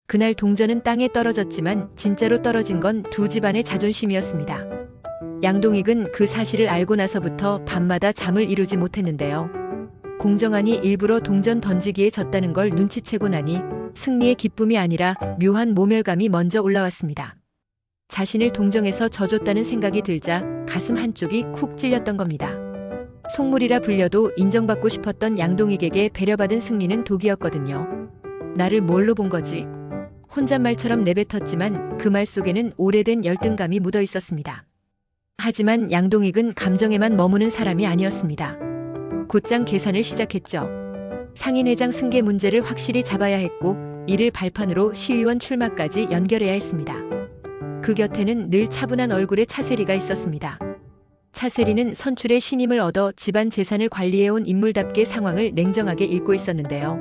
그날 동전은 땅에 떨어졌지만 진짜로 떨어진 건 두 집안의 자존심이었습니다. 양동익은 그 사실을 알고 나서부터 밤마다 잠을 이루지 못했는데요. 공정한이 일부러 동전 던지기에 졌다는 걸 눈치채고 나니 승리의 기쁨이 아니라 묘한 모멸감이 먼저 올라왔습니다. 자신을 동정해서 져줬다는 생각이 들자 가슴 한쪽이 쿡 찔렸던 겁니다. 속물이라 불려도 인정받고 싶었던 양동익에게 배려받은 승리는 독이었거든요. 나를 뭘로 본 거지? 혼잣말처럼 내뱉었지만 그 말 속에는 오래된 열등감이 묻어 있었습니다. 하지만 양동익은 감정에만 머무는 사람이 아니었습니다. 곧장 계산을 시작했죠. 상인회장 승계 문제를 확실히 잡아야 했고 이를 발판으로 시의원 출마까지 연결해야 했습니다. 그 곁에는 늘 차분한 얼굴의 차세리가 있었습니다. 차세리는 선출의 신임을 얻어 집안 재산을 관리해온 인물답게 상황을 냉정하게 읽고 있었는데요.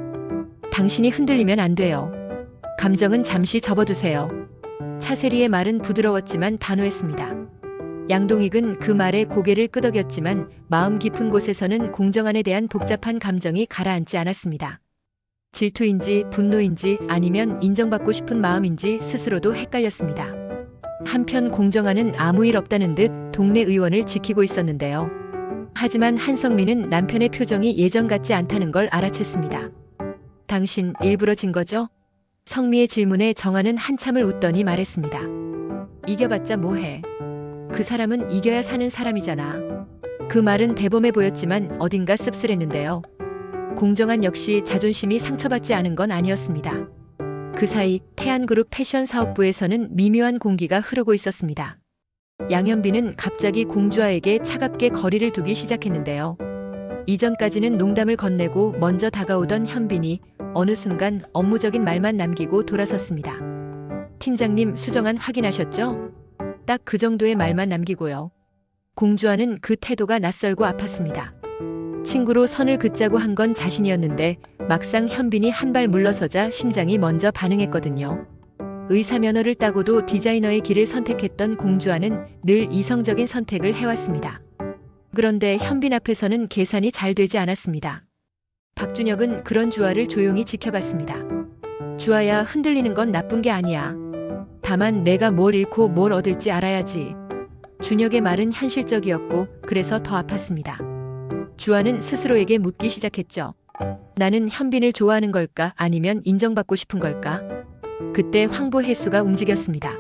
당신이 흔들리면 안 돼요. 감정은 잠시 접어두세요. 차세리의 말은 부드러웠지만 단호했습니다. 양동익은 그 말에 고개를 끄덕였지만 마음 깊은 곳에서는 공정한에 대한 복잡한 감정이 가라앉지 않았습니다. 질투인지 분노인지 아니면 인정받고 싶은 마음인지 스스로도 헷갈렸습니다. 한편 공정한은 아무 일 없다는 듯 동네 의원을 지키고 있었는데요. 하지만 한성민은 남편의 표정이 예전 같지 않다는 걸 알아챘습니다. 당신 일부러 진 거죠? 성미의 질문에 정한은 한참을 웃더니 말했습니다. 이겨봤자 뭐해. 그 사람은 이겨야 사는 사람이잖아. 그 말은 대범해 보였지만 어딘가 씁쓸했는데요. 공정한 역시 자존심이 상처받지 않은 건 아니었습니다. 그 사이 태안그룹 패션 사업부에서는 미묘한 공기가 흐르고 있었습니다. 양현빈은 갑자기 공주아에게 차갑게 거리를 두기 시작했는데요. 이전까지는 농담을 건네고 먼저 다가오던 현빈이 어느 순간 업무적인 말만 남기고 돌아섰습니다. 팀장님 수정안 확인하셨죠? 딱 그 정도의 말만 남기고요. 공주아는 그 태도가 낯설고 아팠습니다. 친구로 선을 긋자고 한 건 자신이었는데 막상 현빈이 한 발 물러서자 심장이 먼저 반응했거든요. 의사 면허를 따고도 디자이너의 길을 선택했던 공주아는 늘 이성적인 선택을 해왔습니다. 그런데 현빈 앞에서는 계산이 잘 되지 않았습니다. 박준혁은 그런 주아를 조용히 지켜봤습니다. 주아야, 흔들리는 건 나쁜 게 아니야. 다만 내가 뭘 잃고 뭘 얻을지 알아야지. 준혁의 말은 현실적이었고 그래서 더 아팠습니다. 주아는 스스로에게 묻기 시작했죠. 나는 현빈을 좋아하는 걸까 아니면 인정받고 싶은 걸까? 그때 황보혜수가 움직였습니다.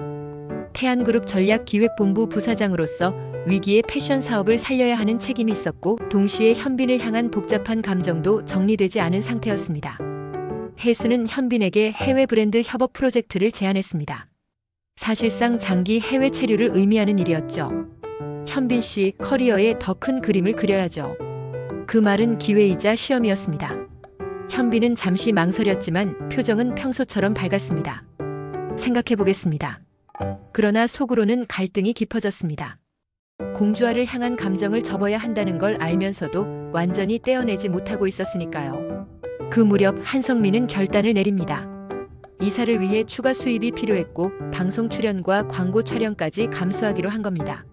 태안그룹 전략기획본부 부사장으로서 위기의 패션 사업을 살려야 하는 책임이 있었고 동시에 현빈을 향한 복잡한 감정도 정리되지 않은 상태였습니다. 혜수는 현빈에게 해외 브랜드 협업 프로젝트를 제안했습니다. 사실상 장기 해외 체류를 의미하는 일이었죠. 현빈 씨 커리어에 더 큰 그림을 그려야죠. 그 말은 기회이자 시험이었습니다. 현빈은 잠시 망설였지만 표정은 평소처럼 밝았습니다. 생각해보겠습니다. 그러나 속으로는 갈등이 깊어졌습니다. 공주아를 향한 감정을 접어야 한다는 걸 알면서도 완전히 떼어내지 못하고 있었으니까요. 그 무렵 한성민은 결단을 내립니다. 이사를 위해 추가 수입이 필요했고 방송 출연과 광고 촬영까지 감수하기로 한 겁니다.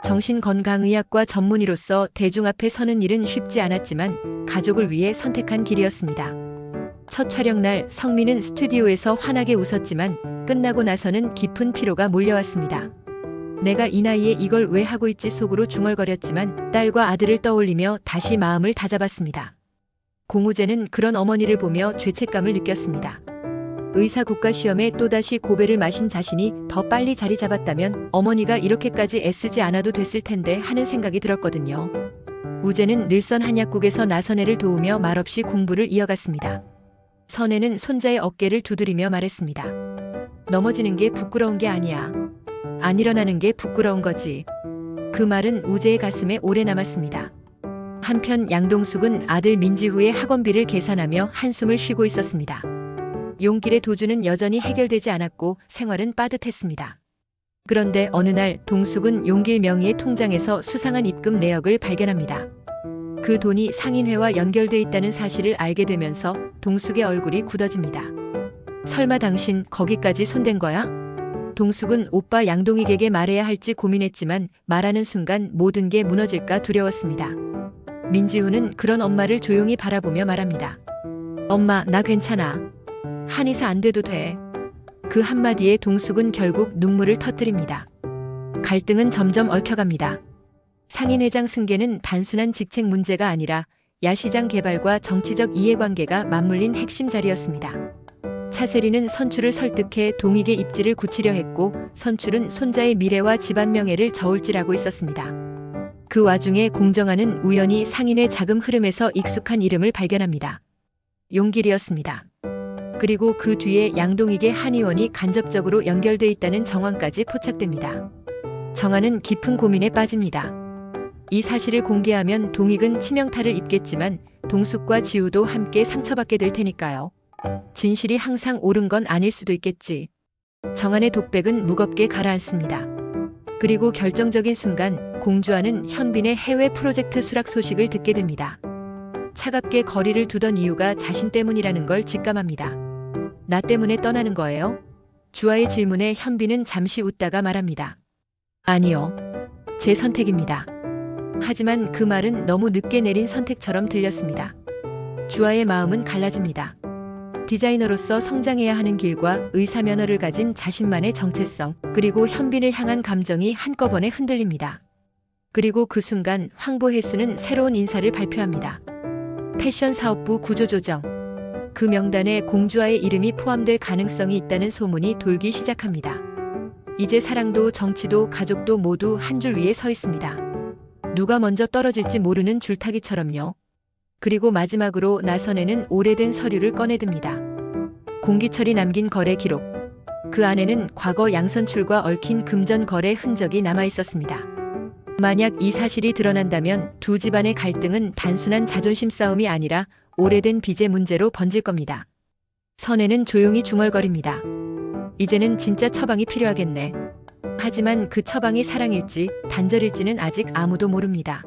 정신건강의학과 전문의로서 대중 앞에 서는 일은 쉽지 않았지만 가족을 위해 선택한 길이었습니다. 첫 촬영날 성민은 스튜디오에서 환하게 웃었지만 끝나고 나서는 깊은 피로가 몰려왔습니다. 내가 이 나이에 이걸 왜 하고 있지 속으로 중얼거렸지만 딸과 아들을 떠올리며 다시 마음을 다잡았습니다. 공우재는 그런 어머니를 보며 죄책감을 느꼈습니다. 의사 국가시험에 또다시 고배를 마신 자신이 더 빨리 자리 잡았다면 어머니가 이렇게까지 애쓰지 않아도 됐을 텐데 하는 생각이 들었거든요. 우재는 늘선 한약국에서 나선애를 도우며 말없이 공부를 이어갔습니다. 선애는 손자의 어깨를 두드리며 말했습니다. 넘어지는 게 부끄러운 게 아니야. 안 일어나는 게 부끄러운 거지. 그 말은 우재의 가슴에 오래 남았습니다. 한편 양동숙은 아들 민지후의 학원비를 계산하며 한숨을 쉬고 있었습니다. 용길의 도주는 여전히 해결되지 않았고 생활은 빠듯했습니다. 그런데 어느 날 동숙은 용길 명의의 통장에서 수상한 입금 내역을 발견합니다. 그 돈이 상인회와 연결돼 있다는 사실을 알게 되면서 동숙의 얼굴이 굳어집니다. 설마 당신 거기까지 손댄 거야? 동숙은 오빠 양동익에게 말해야 할지 고민했지만 말하는 순간 모든 게 무너질까 두려웠습니다. 민지우는 그런 엄마를 조용히 바라보며 말합니다. 엄마, 나 괜찮아. 한의사 안 돼도 돼. 그 한마디에 동숙은 결국 눈물을 터뜨립니다. 갈등은 점점 얽혀갑니다. 상인회장 승계는 단순한 직책 문제가 아니라 야시장 개발과 정치적 이해관계가 맞물린 핵심 자리였습니다. 차세리는 선출을 설득해 동익의 입지를 굳히려 했고 선출은 손자의 미래와 집안 명예를 저울질하고 있었습니다. 그 와중에 공정하는 우연히 상인의 자금 흐름에서 익숙한 이름을 발견합니다. 용길이었습니다. 그리고 그 뒤에 양동익의 한의원이 간접적으로 연결돼 있다는 정황까지 포착됩니다. 정한은 깊은 고민에 빠집니다. 이 사실을 공개하면 동익은 치명타를 입겠지만 동숙과 지우도 함께 상처받게 될 테니까요. 진실이 항상 옳은 건 아닐 수도 있겠지. 정한의 독백은 무겁게 가라앉습니다. 그리고 결정적인 순간 공주와는 현빈의 해외 프로젝트 수락 소식을 듣게 됩니다. 차갑게 거리를 두던 이유가 자신 때문이라는 걸 직감합니다. 나 때문에 떠나는 거예요? 주아의 질문에 현빈은 잠시 웃다가 말합니다. 아니요. 제 선택입니다. 하지만 그 말은 너무 늦게 내린 선택처럼 들렸습니다. 주아의 마음은 갈라집니다. 디자이너로서 성장해야 하는 길과 의사 면허를 가진 자신만의 정체성, 그리고 현빈을 향한 감정이 한꺼번에 흔들립니다. 그리고 그 순간 황보혜수는 새로운 인사를 발표합니다. 패션 사업부 구조조정. 그 명단에 공주아의 이름이 포함될 가능성이 있다는 소문이 돌기 시작합니다. 이제 사랑도 정치도 가족도 모두 한 줄 위에 서 있습니다. 누가 먼저 떨어질지 모르는 줄타기처럼요. 그리고 마지막으로 나선에는 오래된 서류를 꺼내듭니다. 공기철이 남긴 거래 기록. 그 안에는 과거 양선출과 얽힌 금전 거래 흔적이 남아 있었습니다. 만약 이 사실이 드러난다면 두 집안의 갈등은 단순한 자존심 싸움이 아니라 오래된 빚의 문제로 번질 겁니다. 선에는 조용히 중얼거립니다. 이제는 진짜 처방이 필요하겠네. 하지만 그 처방이 사랑일지 단절일지는 아직 아무도 모릅니다.